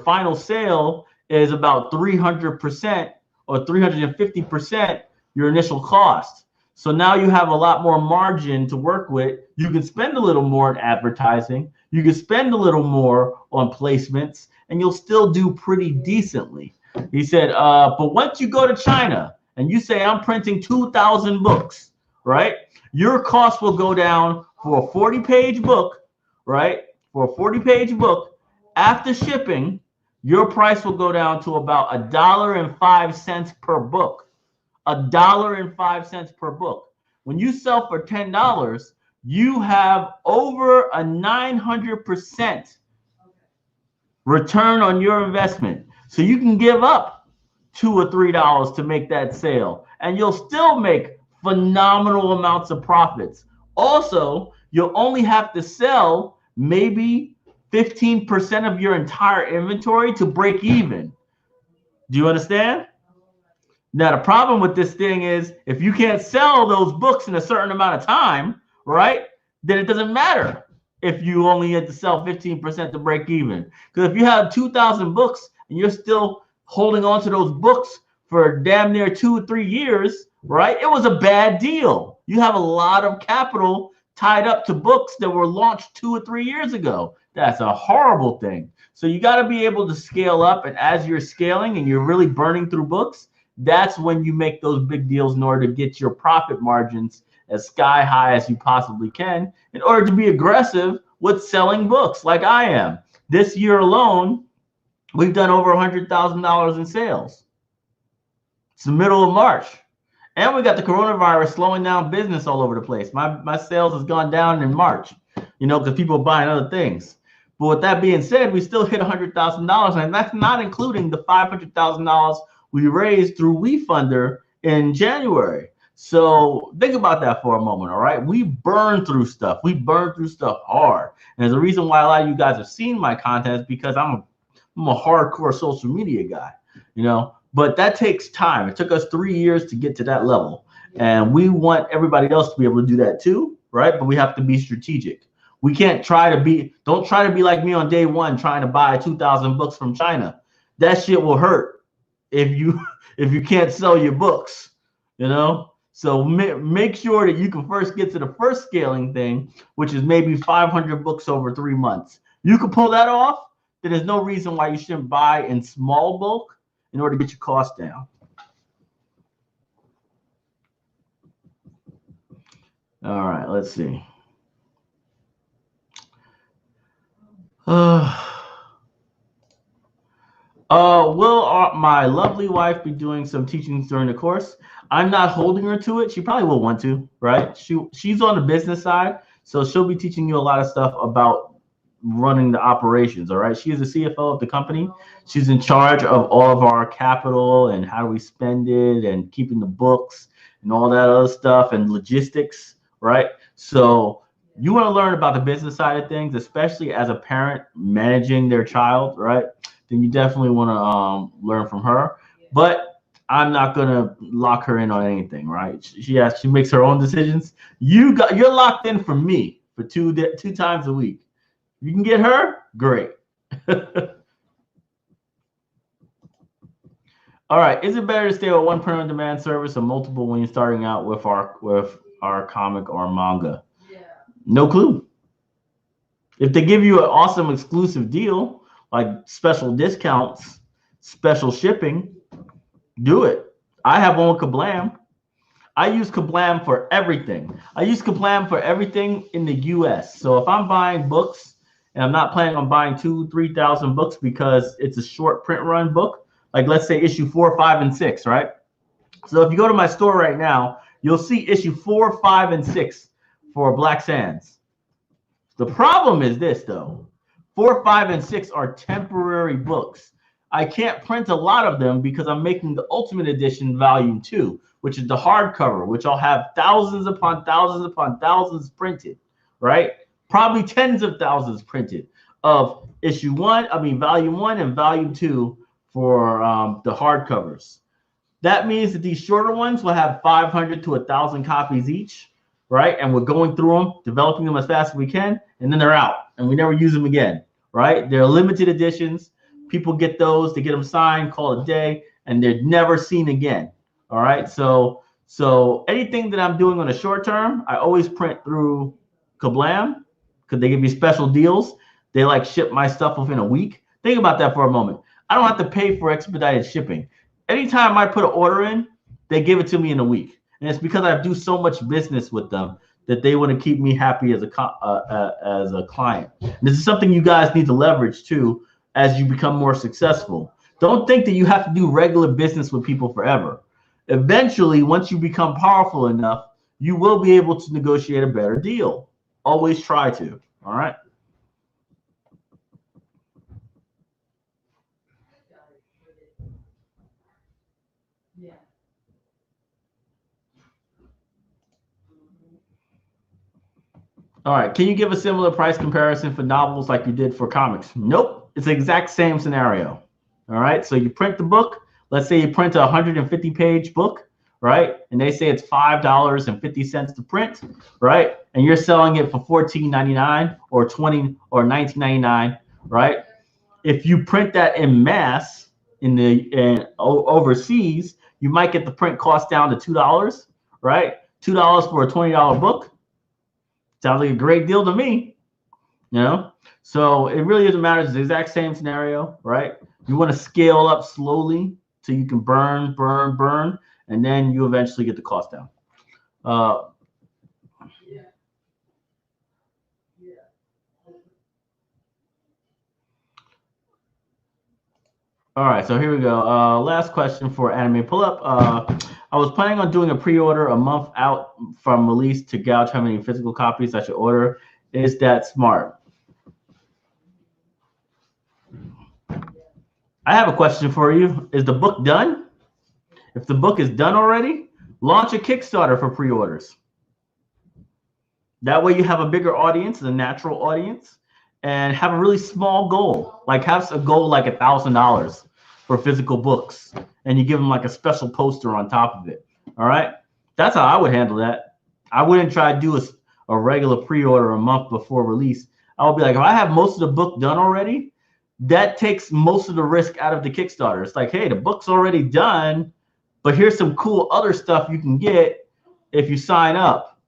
final sale is about 300% or 350% your initial cost. So now you have a lot more margin to work with. You can spend a little more in advertising. You can spend a little more on placements, and you'll still do pretty decently. He said, but once you go to China and you say, I'm printing 2,000 books, right? Your cost will go down for a 40-page book, right? For a 40-page book, after shipping, your price will go down to about $1.05 per book. $1.05 per book. When you sell for $10, you have over a 900% return on your investment. So you can give up $2 or $3 to make that sale, and you'll still make phenomenal amounts of profits. Also, you'll only have to sell maybe 15% of your entire inventory to break even. Do you understand? Now, the problem with this thing is if you can't sell those books in a certain amount of time, right, then it doesn't matter if you only had to sell 15% to break even. Because if you have 2,000 books and you're still holding on to those books for damn near 2 or 3 years, right, it was a bad deal. You have a lot of capital tied up to books that were launched 2 or 3 years ago. That's a horrible thing. So you got to be able to scale up. And as you're scaling and you're really burning through books, that's when you make those big deals in order to get your profit margins as sky high as you possibly can in order to be aggressive with selling books like I am. This year alone, we've done over $100,000 in sales. It's the middle of March. And we got the coronavirus slowing down business all over the place. My sales has gone down in March, you know, because people are buying other things. But with that being said, we still hit $100,000, and that's not including the $500,000 we raised through WeFunder in January. So think about that for a moment, all right? We burn through stuff. We burn through stuff hard. And there's a reason why a lot of you guys have seen my content is because I'm a hardcore social media guy, you know? But that takes time. It took us 3 years to get to that level. And we want everybody else to be able to do that too, right? But we have to be strategic. We can't don't try to be like me on day one trying to buy 2,000 books from China. That shit will hurt if you can't sell your books, you know? So make sure that you can first get to the first scaling thing, which is maybe 500 books over 3 months. You can pull that off, then there's no reason why you shouldn't buy in small bulk in order to get your costs down. All right, let's see. Will my lovely wife be doing some teachings during the course? I'm not holding her to it. She probably will want to, right? She's on the business side, so she'll be teaching you a lot of stuff about running the operations, all right? She is the CFO of the company. She's in charge of all of our capital and how we spend it and keeping the books and all that other stuff and logistics, right? So you want to learn about the business side of things, especially as a parent managing their child, right? Then you definitely want to learn from her. But I'm not gonna lock her in on anything, right? She makes her own decisions. You're locked in for me for two times a week. You can get her, great. All right, is it better to stay with one print on demand service or multiple when you're starting out with our comic or manga? Yeah. No clue. If they give you an awesome exclusive deal, like special discounts, special shipping, do it. I have one with KaBlam. I use KaBlam for everything. I use KaBlam for everything in the US. So if I'm buying books and I'm not planning on buying 2,000-3,000 books because it's a short print run book, like let's say issue 4, 5, and 6, right? So if you go to my store right now, you'll see issue 4, 5, and 6 for Black Sands. The problem is this though, 4, 5, and 6 are temporary books. I can't print a lot of them because I'm making the Ultimate Edition Volume 2, which is the hardcover, which I'll have thousands upon thousands upon thousands printed, right? Probably tens of thousands printed of Volume 1 and Volume 2 for the hardcovers. That means that these shorter ones will have 500 to 1,000 copies each, right? And we're going through them, developing them as fast as we can, and then they're out, and we never use them again, right? They're limited editions. People get those, they get them signed, call it a day, and they're never seen again, all right? So anything that I'm doing on a short term, I always print through KaBlam because they give you special deals. They like ship my stuff within a week. Think about that for a moment. I don't have to pay for expedited shipping. Anytime I put an order in, they give it to me in a week. And it's because I do so much business with them that they want to keep me happy as a client. And this is something you guys need to leverage too as you become more successful. Don't think that you have to do regular business with people forever. Eventually, once you become powerful enough, you will be able to negotiate a better deal. Always try to, all right? All right, can you give a similar price comparison for novels like you did for comics? Nope, it's the exact same scenario. All right, so you print the book. Let's say you print a 150-page book, right? And they say it's $5.50 to print, right? And you're selling it for $14.99 or $20 or $19.99, right? If you print that in mass overseas, you might get the print cost down to $2, right? $2 for a $20 book. Sounds like a great deal to me, you know? So it really doesn't matter. It's the exact same scenario, right? You want to scale up slowly so you can burn, and then you eventually get the cost down. All right, so here we go. Last question for Anime Pull-Up. I was planning on doing a pre-order a month out from release to gauge how many physical copies I should order. Is that smart? I have a question for you. Is the book done? If the book is done already, launch a Kickstarter for pre-orders. That way you have a bigger audience, a natural audience, and have a really small goal. Like have a goal like $1,000 for physical books. And you give them like a special poster on top of it. All right. That's how I would handle that. I wouldn't try to do a regular pre-order a month before release. I would be like, if I have most of the book done already, that takes most of the risk out of the Kickstarter. It's like, hey, the book's already done, but here's some cool other stuff you can get if you sign up.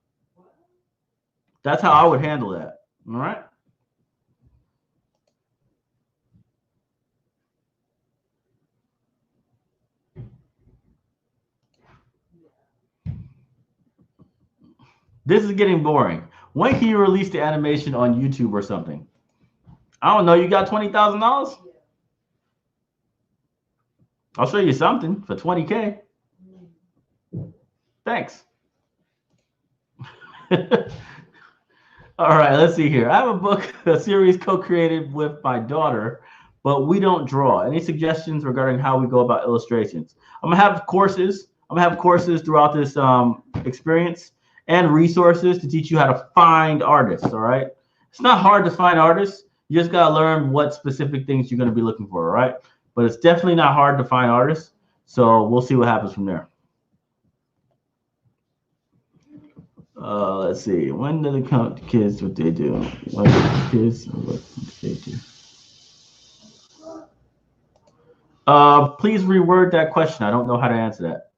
That's how I would handle that. All right. This is getting boring. When can you release the animation on YouTube or something? I don't know. You got $20,000? I'll show you something for $20K. Thanks. All right, let's see here. I have a book, a series co-created with my daughter, but we don't draw. Any suggestions regarding how we go about illustrations? I'm gonna have courses. I'm gonna have courses throughout this experience and resources to teach you how to find artists. All right, it's not hard to find artists. You just gotta learn what specific things you're gonna be looking for. All right, but it's definitely not hard to find artists. So we'll see what happens from there. Let's see. When do they count the kids? What they do? When do the kids? What they do? Please reword that question. I don't know how to answer that.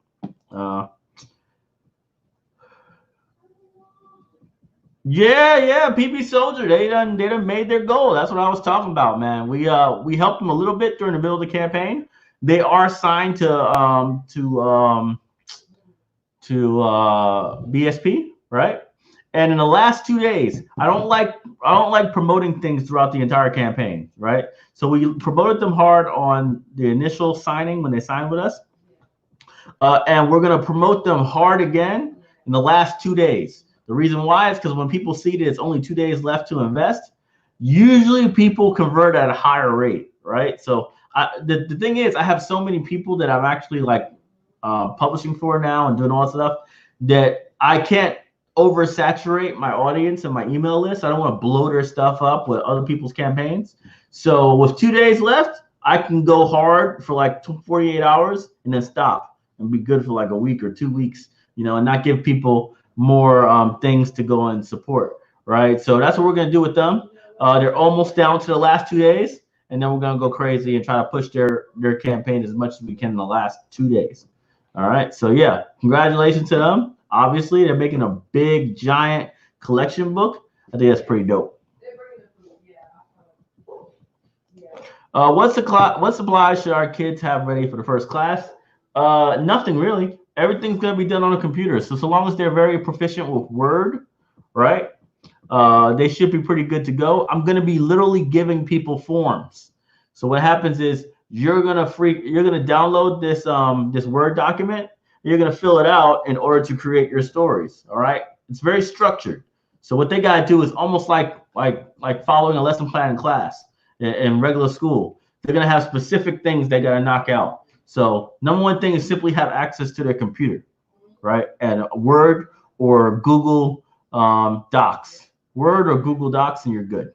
Yeah, Pipi Soldier. They done made their goal. That's what I was talking about, man. We helped them a little bit during the middle of the campaign. They are signed to BSP, right? And in the last 2 days, I don't like promoting things throughout the entire campaign, right? So we promoted them hard on the initial signing when they signed with us, and we're gonna promote them hard again in the last 2 days. The reason why is because when people see that it's only 2 days left to invest, usually people convert at a higher rate, right? So the thing is, I have so many people that I'm actually like publishing for now and doing all that stuff that I can't oversaturate my audience and my email list. I don't want to blow their stuff up with other people's campaigns. So with 2 days left, I can go hard for like 48 hours and then stop and be good for like a week or 2 weeks, you know, and not give people more things to go and support, right? So that's what we're going to do with them. They're almost down to the last 2 days, and then we're going to go crazy and try to push their campaign as much as we can in the last 2 days. All right, so yeah, congratulations to them. Obviously, they're making a big, giant collection book. I think that's pretty dope. What supplies should our kids have ready for the first class? Nothing really. Everything's going to be done on a computer. So long as they're very proficient with Word, right, they should be pretty good to go. I'm going to be literally giving people forms. So what happens is you're going to download this this Word document. You're going to fill it out in order to create your stories. All right. It's very structured. So what they got to do is almost like following a lesson plan in class in regular school. They're going to have specific things they got to knock out. So number one thing is simply have access to their computer, right? And Word or Google Docs. Word or Google Docs, and you're good.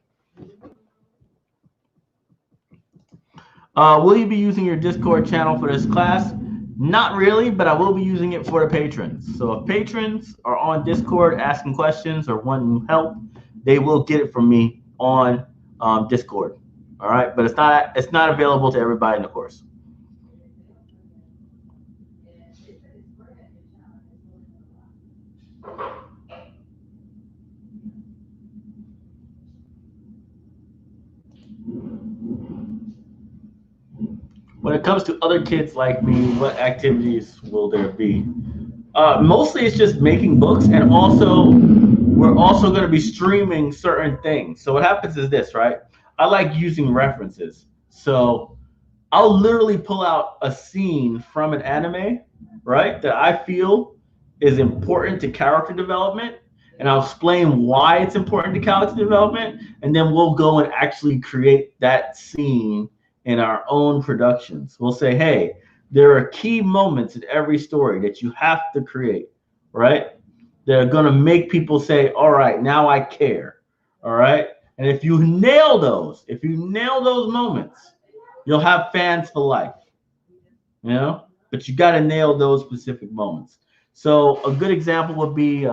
Will you be using your Discord channel for this class? Not really, but I will be using it for the patrons. So if patrons are on Discord asking questions or wanting help, they will get it from me on Discord. All right, but it's not available to everybody in the course. When it comes to other kids like me, what activities will there be? Mostly it's just making books, and also we're also going to be streaming certain things. So what happens is this, right? I like using references. So I'll literally pull out a scene from an anime, right, that I feel is important to character development, and I'll explain why it's important to character development, and then we'll go and actually create that scene in our own productions. We'll say, hey, there are key moments in every story that you have to create, right? They're going to make people say, all right, now I care, all right? And if you nail those moments, you'll have fans for life, you know? But you got to nail those specific moments. So a good example would be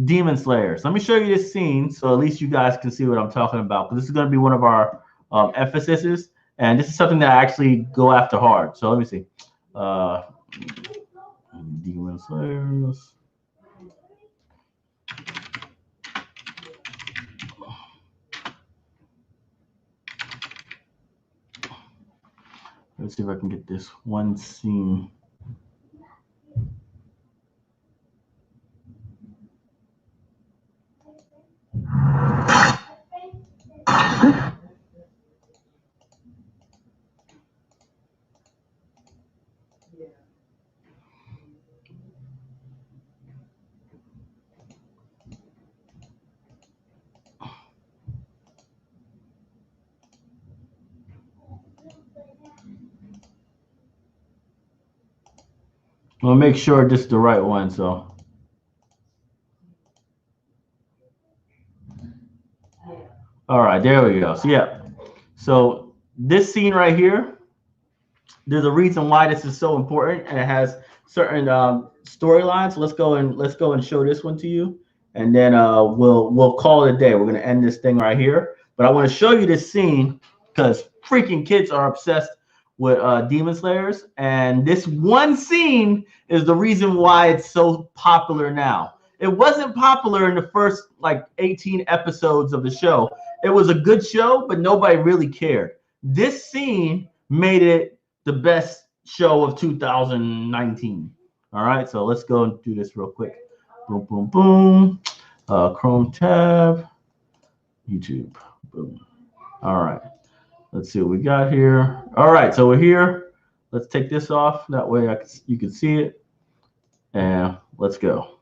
Demon Slayers. Let me show you this scene so at least you guys can see what I'm talking about. Because this is going to be one of our emphases, and this is something that I actually go after hard. So let me see. Demon Slayers. Let's see if I can get this one scene. I'll make sure this is the right one. So, all right, there we go. So yeah, so this scene right here, there's a reason why this is so important, and it has certain storylines. Let's go and show this one to you, and then we'll call it a day. We're gonna end this thing right here. But I want to show you this scene because freaking kids are obsessed with Demon Slayers, and this one scene is the reason why it's so popular now. It wasn't popular in the first like 18 episodes of the show. It was a good show, but nobody really cared. This scene made it the best show of 2019. All right, so let's go and do this real quick. Boom, boom, boom. Chrome tab, YouTube. Boom. All right, let's see what we got here. All right, so we're here. Let's take this off. That way you can see it. And let's go.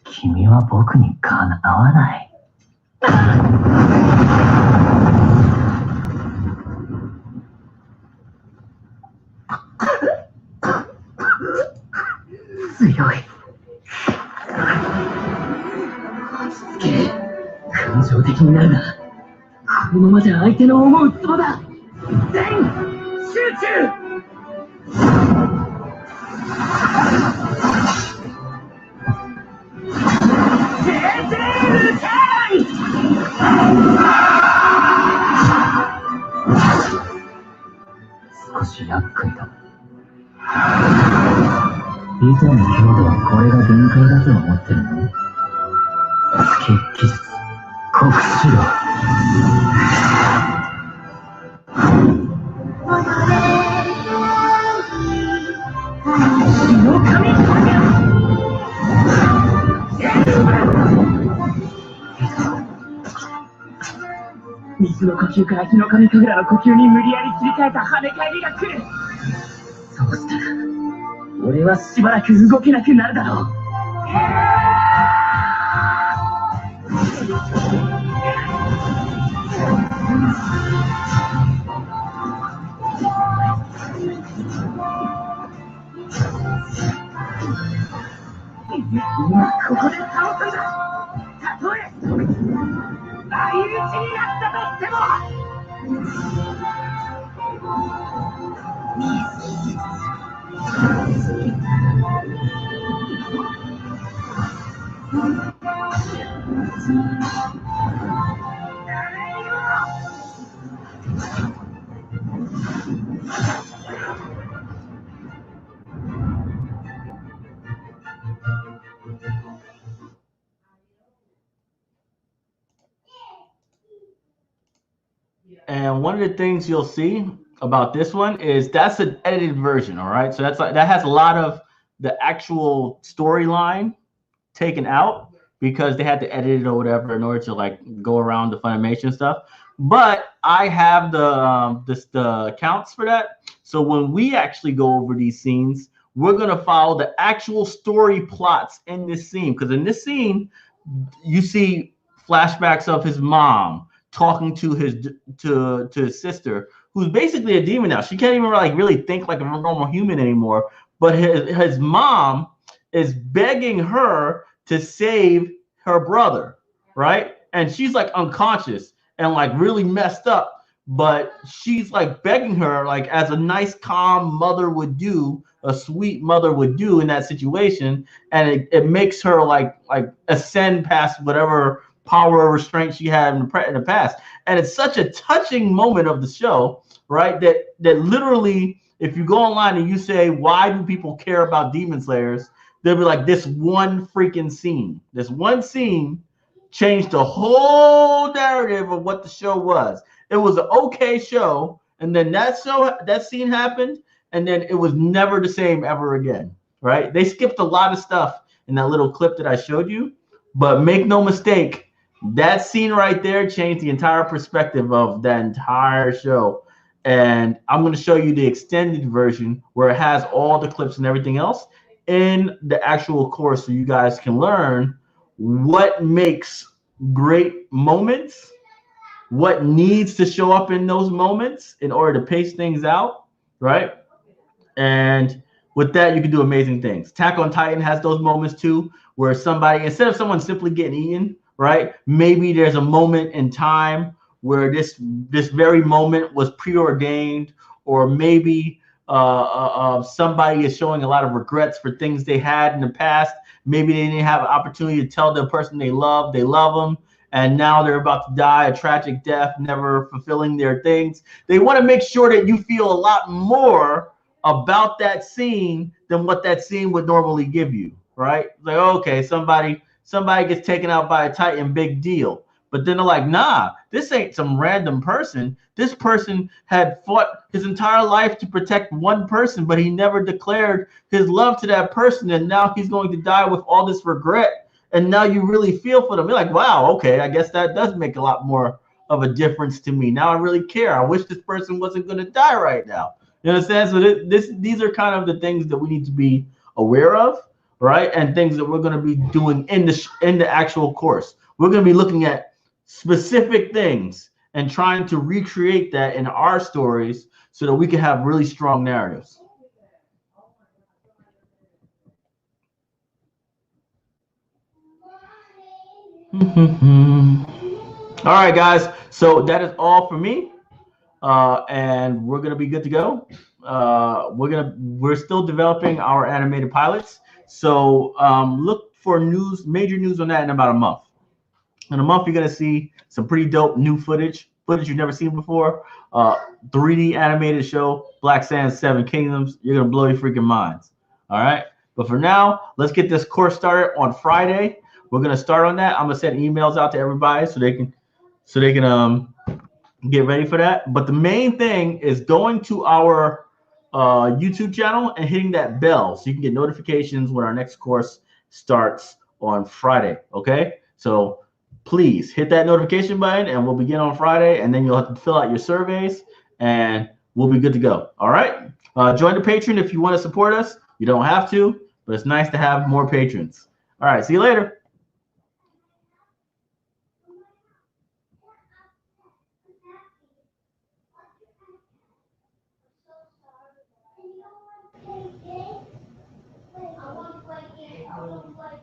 君は僕にかなわない。強い。落ち着け。感情的になるな。このままじゃ相手の思うつぼだ。全集中。 少し厄介だ。以前の強度はこれが限界だと思ってるの？スケ技術、酷使用。日の神水の呼吸から日の神神楽の呼吸に無理やり切り替えた跳ね返りが来る。そうしたら俺はしばらく動けなくなるだろう。今ここで倒すんだ。たとえ相打ちになったとしても。
And one of the things you'll see about this one is that's an edited version, all right? So that's like that has a lot of the actual storyline taken out because they had to edit it or whatever in order to like go around the Funimation stuff. But I have the counts for that. So when we actually go over these scenes, we're gonna follow the actual story plots in this scene. Because in this scene, you see flashbacks of his mom talking to his sister, who's basically a demon now. She can't even like really think like a normal human anymore. But his mom is begging her to save her brother, right? And she's like unconscious and like really messed up. But she's like begging her, like as a nice, calm mother would do, a sweet mother would do in that situation, and it makes her like ascend past whatever power or restraint she had in the past. And it's such a touching moment of the show, right? That literally, if you go online and you say, why do people care about Demon Slayers? They'll be like, this one freaking scene. This one scene changed the whole narrative of what the show was. It was an okay show, and then that scene happened, and then it was never the same ever again, right? They skipped a lot of stuff in that little clip that I showed you, but make no mistake, that scene right there changed the entire perspective of that entire show. And I'm going to show you the extended version where it has all the clips and everything else in the actual course, so you guys can learn what makes great moments, what needs to show up in those moments in order to pace things out, right? And with that, you can do amazing things. Attack on Titan has those moments too, where somebody, instead of someone simply getting eaten, right? Maybe there's a moment in time where this very moment was preordained, or maybe somebody is showing a lot of regrets for things they had in the past. Maybe they didn't have an opportunity to tell the person they love them, and now they're about to die a tragic death, never fulfilling their things. They want to make sure that you feel a lot more about that scene than what that scene would normally give you, right? Like, okay, somebody gets taken out by a Titan, big deal. But then they're like, nah, this ain't some random person. This person had fought his entire life to protect one person, but he never declared his love to that person. And now he's going to die with all this regret. And now you really feel for them. You're like, wow, okay, I guess that does make a lot more of a difference to me. Now I really care. I wish this person wasn't going to die right now. You understand? So these are kind of the things that we need to be aware of, right? And things that we're going to be doing in the actual course. We're going to be looking at specific things and trying to recreate that in our stories so that we can have really strong narratives. All right, guys. So that is all for me, and we're gonna be good to go. We're still developing our animated pilots, so look for major news on that in about a month. In a month, you're gonna see some pretty dope new footage you've never seen before. 3D animated show, Black Sands 7 Kingdoms. You're gonna blow your freaking minds. All right. But for now, let's get this course started on Friday. We're gonna start on that. I'm gonna send emails out to everybody so they can get ready for that. But the main thing is going to our YouTube channel and hitting that bell so you can get notifications when our next course starts on Friday. Okay. So please hit that notification button and we'll begin on Friday, and then you'll have to fill out your surveys and we'll be good to go. All right. Join the Patreon if you want to support us. You don't have to, but it's nice to have more patrons. All right. See you later. I want to play